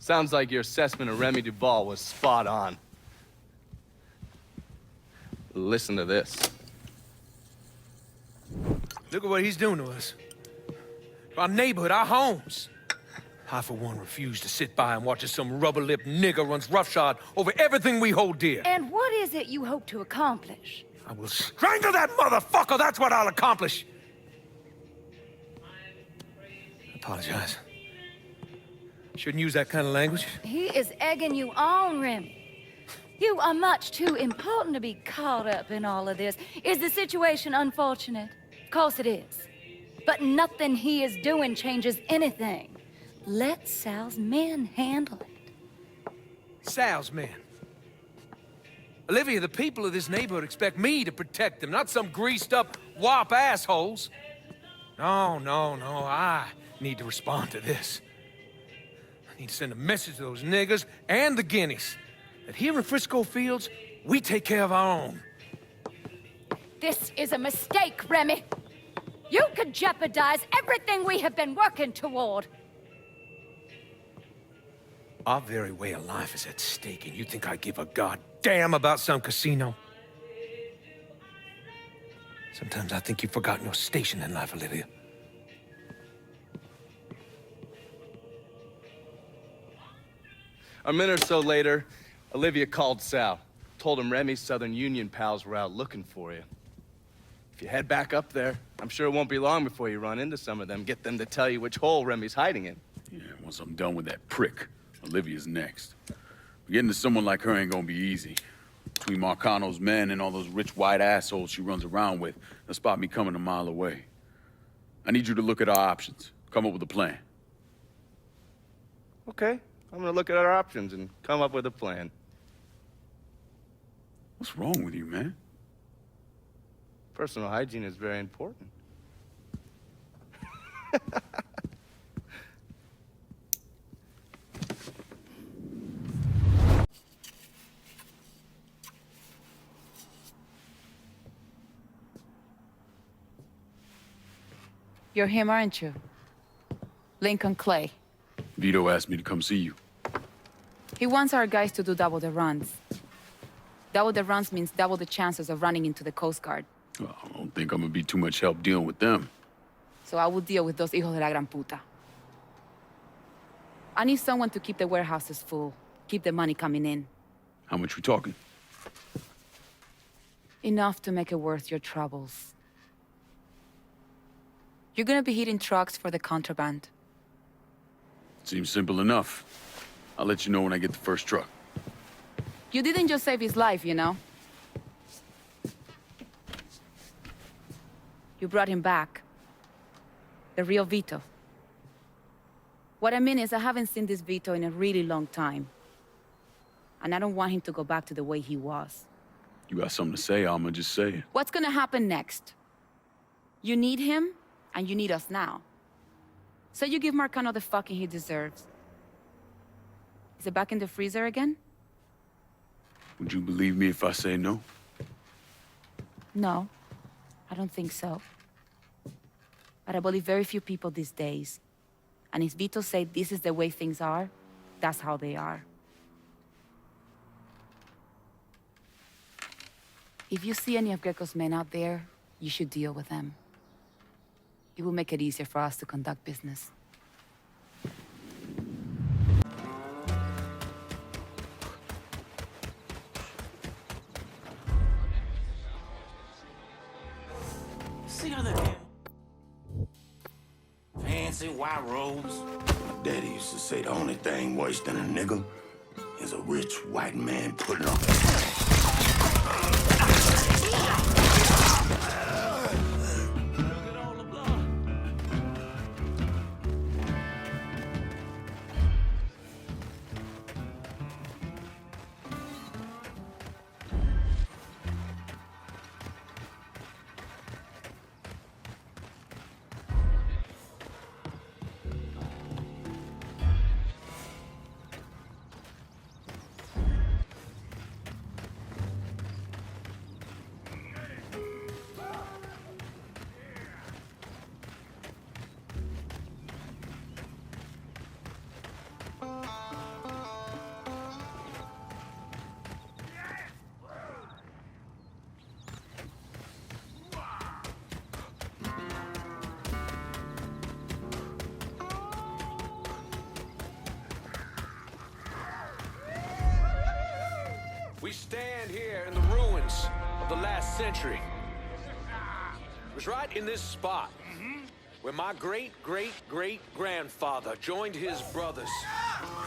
Sounds like your assessment of Remy Duval was spot on. Listen to this. Look at what he's doing to us. Our neighborhood, our homes. I, for one, refuse to sit by and watch as some rubber-lipped nigger runs roughshod over everything we hold dear. And what is it you hope to accomplish? I will strangle that motherfucker! That's what I'll accomplish! I apologize. Shouldn't use that kind of language. He is egging you on, Remy. You are much too important to be caught up in all of this. Is the situation unfortunate? Of course it is. But nothing he is doing changes anything. Let Sal's men handle it. Sal's men. Olivia, the people of this neighborhood expect me to protect them, not some greased-up wop assholes. No, I need to respond to this. I need to send a message to those niggers and the guineas that here in Frisco Fields, we take care of our own. This is a mistake, Remy. You could jeopardize everything we have been working toward. Our very way of life is at stake, and you think I give a goddamn about some casino? Sometimes I think you've forgotten your station in life, Olivia. A minute or so later, Olivia called Sal. Told him Remy's Southern Union pals were out looking for you. If you head back up there, I'm sure it won't be long before you run into some of them. Get them to tell you which hole Remy's hiding in. Yeah, once I'm done with that prick, Olivia's next. Getting to someone like her ain't gonna be easy. Between Marcano's men and all those rich white assholes she runs around with, they'll spot me coming a mile away. I need you to look at our options. Come up with a plan. Okay, I'm gonna look at our options and come up with a plan. What's wrong with you, man? Personal hygiene is very important. You're him, aren't you? Lincoln Clay. Vito asked me to come see you. He wants our guys to do double the runs. Double the runs means double the chances of running into the Coast Guard. Well, I don't think I'm gonna be too much help dealing with them. So I will deal with those hijos de la gran puta. I need someone to keep the warehouses full, keep the money coming in. How much we talking? Enough to make it worth your troubles. You're gonna be hitting trucks for the contraband. Seems simple enough. I'll let you know when I get the first truck. You didn't just save his life, you know? You brought him back. The real Vito. What I mean is I haven't seen this Vito in a really long time. And I don't want him to go back to the way he was. You got something to say, I'ma just say it. What's gonna happen next? You need him, and you need us now. So you give Marcano the fucking he deserves. Is it back in the freezer again? Would you believe me if I say no? No, I don't think so. But I believe very few people these days. And if Vito said this is the way things are, that's how they are. If you see any of Greco's men out there, you should deal with them. It will make it easier for us to conduct business. See how they get fancy white robes. My daddy used to say the only thing worse than a nigga is a rich white man putting on. We stand here in the ruins of the last century. It was right in this spot where my great-great-great-grandfather joined his brothers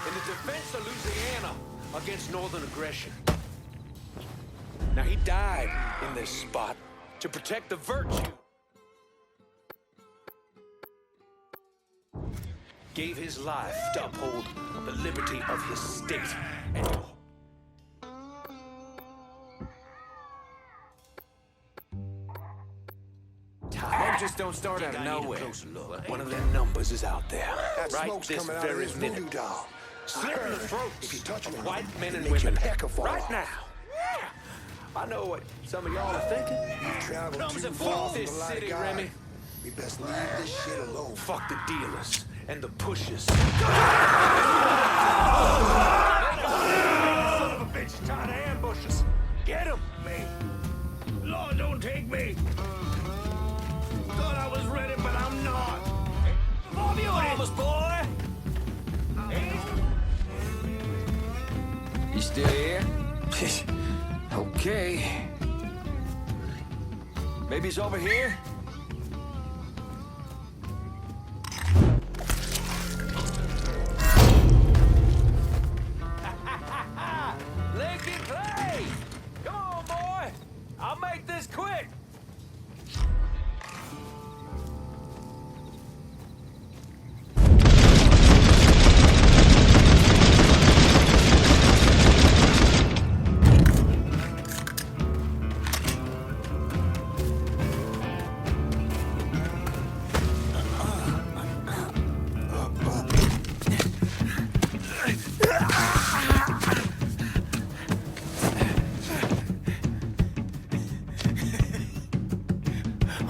in the defense of Louisiana against northern aggression. Now, he died in this spot to protect the virtue. Gave his life to uphold the liberty of his state and Men just don't start out of nowhere. one of them numbers is out there. That right smoke's this coming out of very his minute. voodoo doll. Slitting the throats If you touch of one, white men and it makes your women. pecker fall Right off. now. I know what some of y'all are thinking. You travel Comes too and far fuck from this the light city, of God. Remy. We best leave this shit alone. Fuck the dealers and the pushers. Son of a bitch trying to ambush us. Get him! Me. Lord, don't take me. Thought I was ready, but I'm not. Move your arms, boy. You still here? Okay. Maybe it's over here? Lincoln Clay! Come on, boy! I'll make this quick!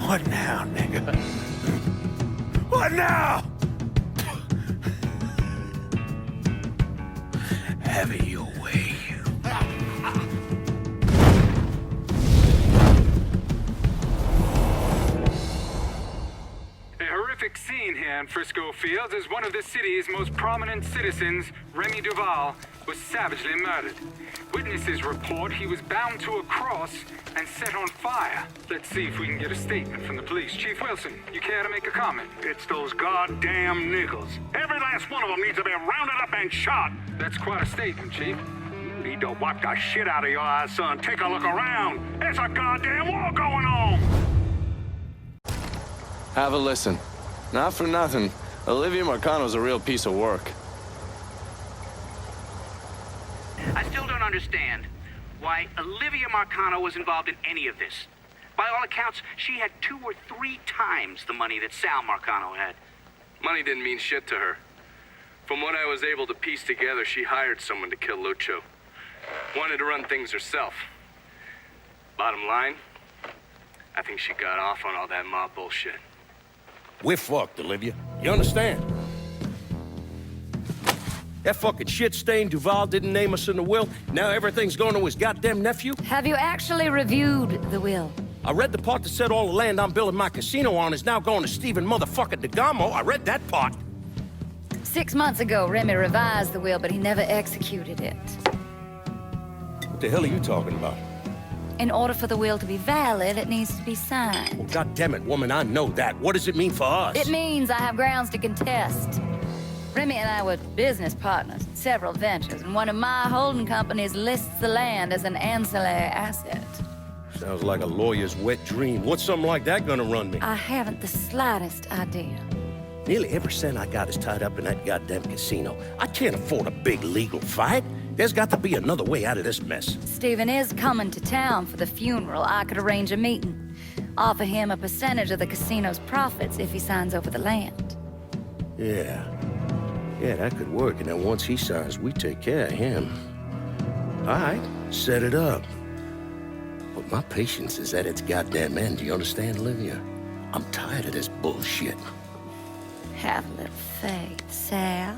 What now, nigga? What now? Have it your way. A horrific scene here in Frisco Fields as one of the city's most prominent citizens, Remy Duval, was savagely murdered. Witnesses report he was bound to a cross and set on fire. Let's see if we can get a statement from the police. Chief Wilson, you care to make a comment? It's those goddamn niggles. Every last one of them needs to be rounded up and shot. That's quite a statement, Chief. Need to wipe the shit out of your eyes, son. Take a look around. There's a goddamn war going on. Have a listen. Not for nothing, Olivia Marcano's a real piece of work. I still don't understand why Olivia Marcano was involved in any of this. By all accounts, she had 2 or 3 times the money that Sal Marcano had. Money didn't mean shit to her. From what I was able to piece together, she hired someone to kill Lucho. Wanted to run things herself. Bottom line, I think she got off on all that mob bullshit. We're fucked, Olivia. You understand? That fucking shit-stained Duval didn't name us in the will. Now everything's going to his goddamn nephew. Have you actually reviewed the will? I read the part that said all the land I'm building my casino on is now going to Stephen motherfucking DeGamo. I read that part. 6 months ago, Remy revised the will, but he never executed it. What the hell are you talking about? In order for the will to be valid, it needs to be signed. Well, goddammit, woman, I know that. What does it mean for us? It means I have grounds to contest. Remy and I were business partners in several ventures, and one of my holding companies lists the land as an ancillary asset. Sounds like a lawyer's wet dream. What's something like that gonna run me? I haven't the slightest idea. Nearly every cent I got is tied up in that goddamn casino. I can't afford a big legal fight. There's got to be another way out of this mess. Stephen is coming to town for the funeral. I could arrange a meeting. Offer him a percentage of the casino's profits if he signs over the land. Yeah, that could work. And then once he signs, we take care of him. All right, set it up. But my patience is at its goddamn end. Do you understand, Olivia? I'm tired of this bullshit. Have a little faith, Sal.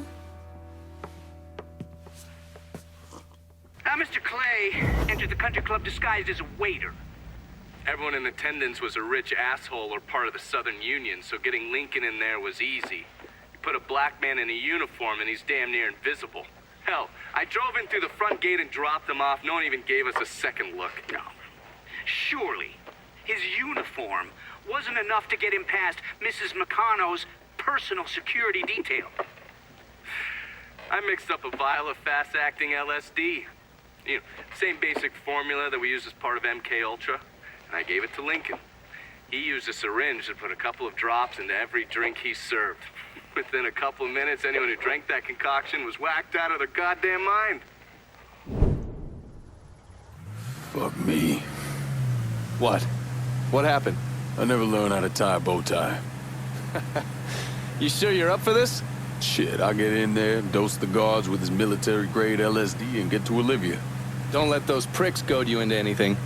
Mr. Clay entered the country club disguised as a waiter. Everyone in attendance was a rich asshole or part of the Southern Union, so getting Lincoln in there was easy. You put a black man in a uniform and he's damn near invisible. Hell, I drove in through the front gate and dropped them off. No one even gave us a second look. No. Surely, his uniform wasn't enough to get him past Mrs. Marcano's personal security detail. I mixed up a vial of fast-acting LSD. You know, same basic formula that we use as part of MK Ultra. And I gave it to Lincoln. He used a syringe and put a couple of drops into every drink he served. Within a couple of minutes, anyone who drank that concoction was whacked out of their goddamn mind. Fuck me. What? What happened? I never learned how to tie a bow tie. You sure you're up for this? Shit, I'll get in there, dose the guards with his military-grade LSD, and get to Olivia. Don't let those pricks goad you into anything.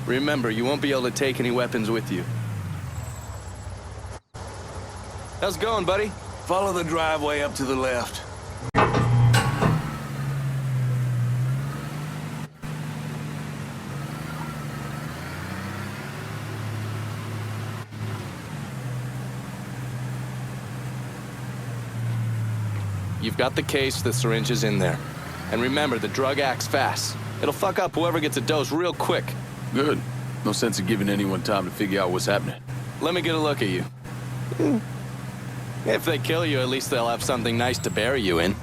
Remember, you won't be able to take any weapons with you. How's it going, buddy? Follow the driveway up to the left. You've got the case, the syringe is in there. And remember, the drug acts fast. It'll fuck up whoever gets a dose real quick. Good. No sense in giving anyone time to figure out what's happening. Let me get a look at you. If they kill you, at least they'll have something nice to bury you in.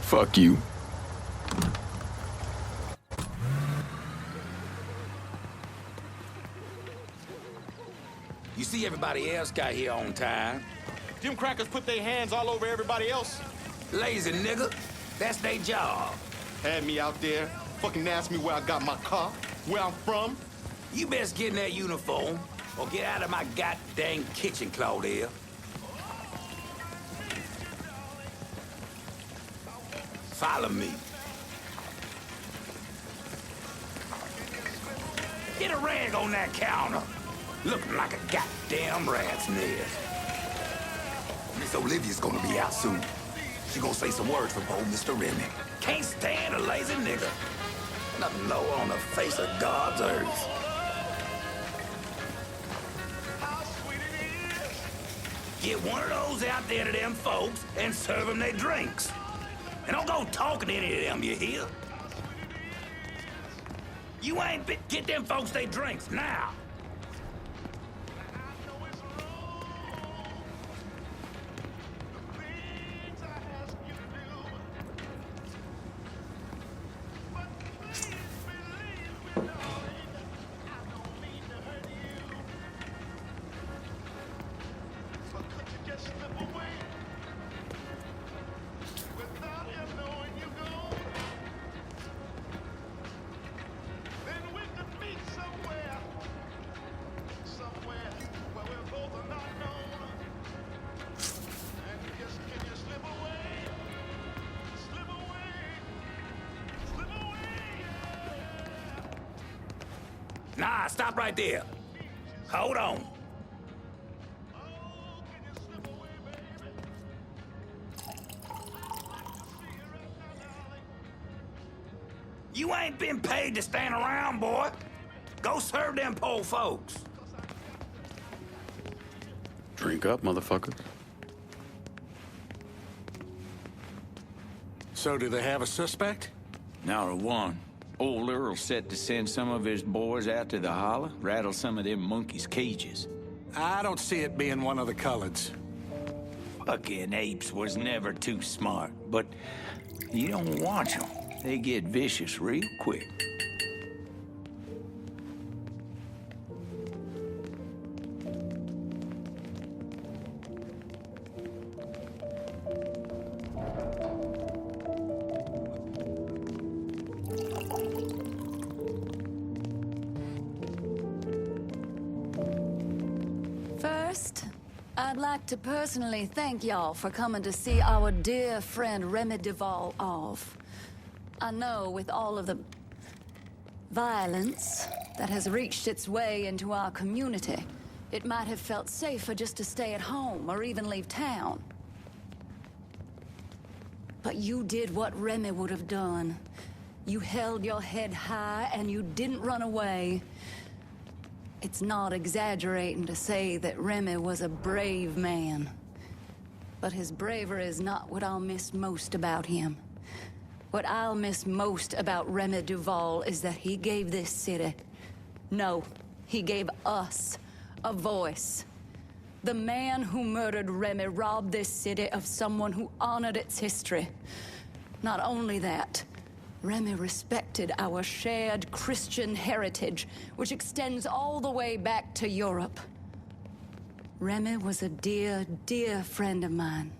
Fuck you. You see everybody else got here on time. Them crackers put their hands all over everybody else. Lazy nigga. That's their job. Had me out there, fucking asked me where I got my car, where I'm from. You best get in that uniform, or get out of my goddamn kitchen, Claudia. Follow me. Get a rag on that counter. Looking like a goddamn rat's nest. Miss Olivia's gonna be out soon. She gonna say some words for old Mr. Remy. Can't stand a lazy nigga. Nothing low on the face of God's earth. Get one of those out there to them folks and serve them their drinks. And don't go talking to any of them, you hear? You ain't bit. Get them folks their drinks now. Nah, stop right there. Hold on. You ain't been paid to stand around, boy. Go serve them poor folks. Drink up, motherfuckers. So do they have a suspect? Not a one. Old Earl set to send some of his boys out to the holler, rattle some of them monkeys' cages. I don't see it being one of the Culleds. Fucking apes was never too smart, but you don't watch them. They get vicious real quick. First, I'd like to personally thank y'all for coming to see our dear friend Remy Duval off. I know with all of the violence that has reached its way into our community, it might have felt safer just to stay at home or even leave town. But you did what Remy would have done. You held your head high and you didn't run away. It's not exaggerating to say that Remy was a brave man. But his bravery is not what I'll miss most about him. What I'll miss most about Remy Duval is that he gave this city, no, he gave us, a voice. The man who murdered Remy robbed this city of someone who honored its history. Not only that, Remy respected our shared Christian heritage, which extends all the way back to Europe. Remy was a dear, dear friend of mine.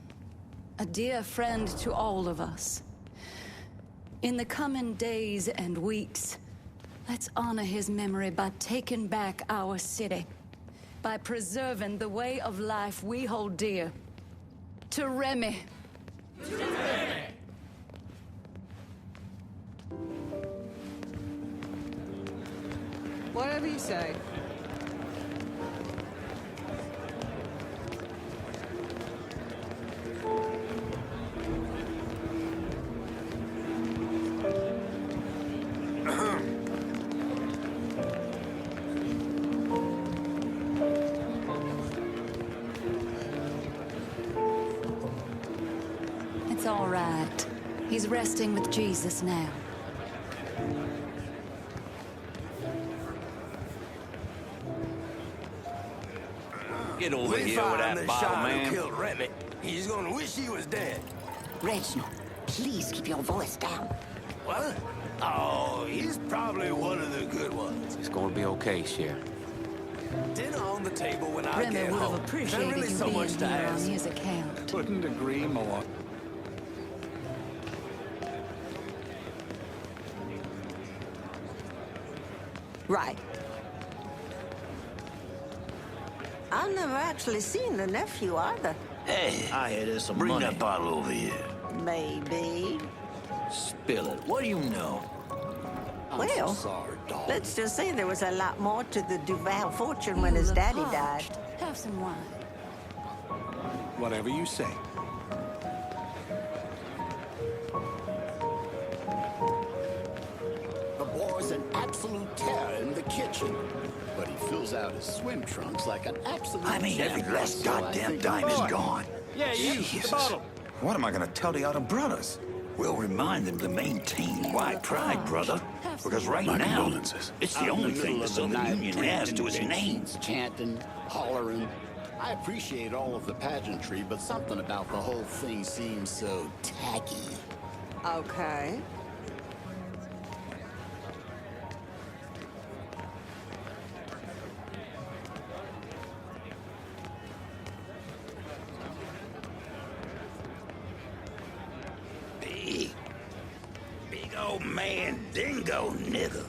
A dear friend to all of us. In the coming days and weeks, let's honor his memory by taking back our city. By preserving the way of life we hold dear. To Remy. To Remy! Whatever you say. It's all right. He's resting with Jesus now. Get over here with that bottle, man. Who killed Remy. He's gonna wish he was dead. Reginald, please keep your voice down. What? Oh, he's probably one of the good ones. It's gonna be okay, Sheriff. Dinner on the table when I Remy get would home. have appreciated Not really you so being much to here on ask. his account. Couldn't agree more. Right. I've never actually seen the nephew either. Hey, I hear there's some money. that bottle over here. Maybe. Spill it. What do you know? Well, Sorry, dog. let's just say there was a lot more to the Duval fortune when You his look daddy parched. died. Have some wine. Whatever you say. The boy's an absolute terror in the kitchen. But he fills out his swim trunks like an absolute I mean, every champion, last so I goddamn think- dime is gone. Yeah, you. Jesus. The bottle. What am I gonna tell the other brothers? We'll remind them to maintain white pride, brother. Because right My now, condolences. it's Out the in only middle thing the of the Southern night, Union has to his drinking name. bitches, chanting, hollering. I appreciate all of the pageantry, but something about the whole thing seems so tacky. Okay. Big old man, dingo nigga.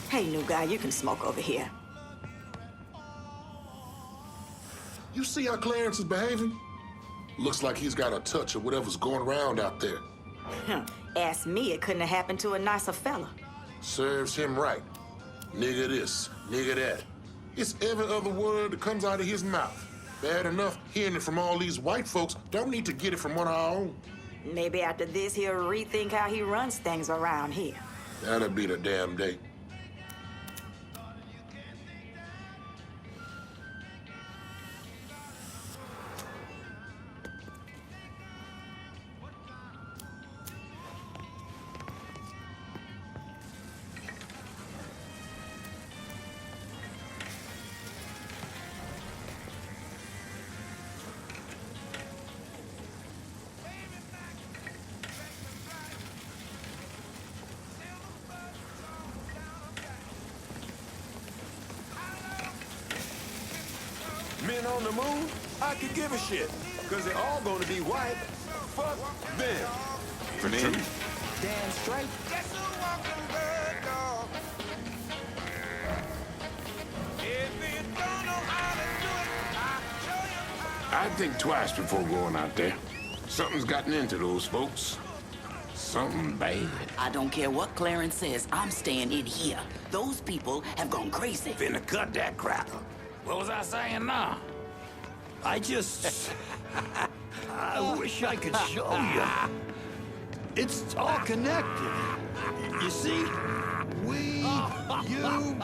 Hey, new guy, you can smoke over here. You see how Clarence is behaving? Looks like he's got a touch of whatever's going around out there. Ask me, it couldn't have happened to a nicer fella. Serves him right. Nigga this, nigga that. It's every other word that comes out of his mouth. Bad enough hearing it from all these white folks. Don't need to get it from one of our own. Maybe after this, he'll rethink how he runs things around here. That'll be the damn day. Men on the moon, I could give a shit. Cause they're all gonna be white. Fuck them. For true. Damn straight. I'd think twice before going out there. Something's gotten into those folks. something bad. I don't care what Clarence says. I'm staying in here. Those people have gone crazy. Finna cut that cracker. What was I saying now? I just... I wish I could show you. It's all connected. You see? We, you,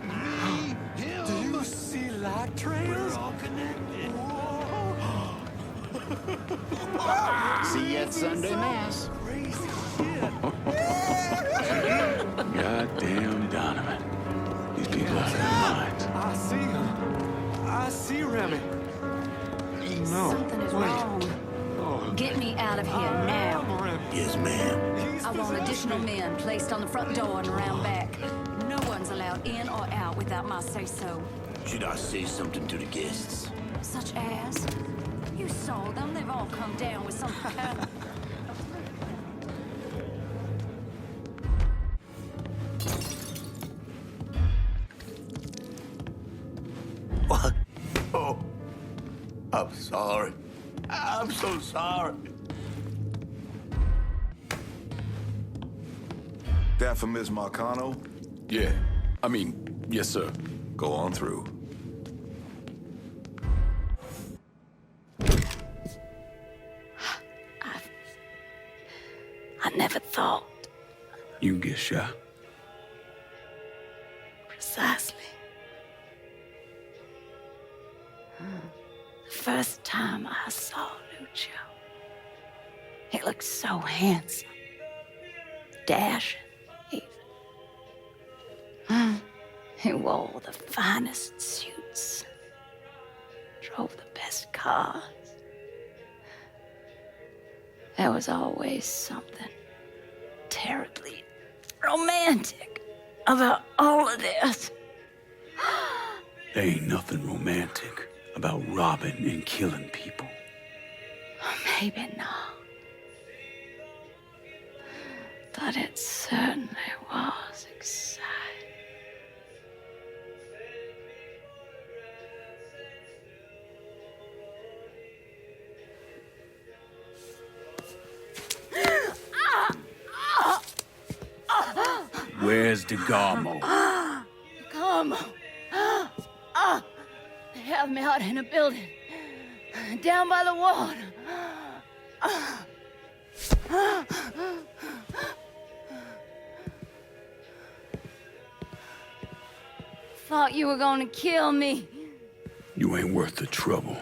me, him. Do you see light trails? We're all connected. See you at Sunday Mass. Goddamn Donovan. These people are their minds. I see him. I see Remy. No, Something is wait. wrong. Get me out of here now. Yes, ma'am. I want additional men placed on the front door and around back. No one's allowed in or out without my say-so. Should I say something to the guests? Such as? You saw them. They've all come down with some... What? Oh, I'm sorry. I'm so sorry. That for Miss Marcano? Yeah. I mean, yes, sir. Go on through. I never thought. You can get shot. Precisely. The first time I saw Lucio, he looked so handsome, dashing, even. He wore the finest suits, drove the best cars. There was always something terribly romantic about all of this. There ain't nothing romantic about robbing and killing people. Maybe not. But it certainly was exciting. Where's DeGarmo? Come. They have me out in a building. Down by the water. Thought you were gonna kill me. You ain't worth the trouble.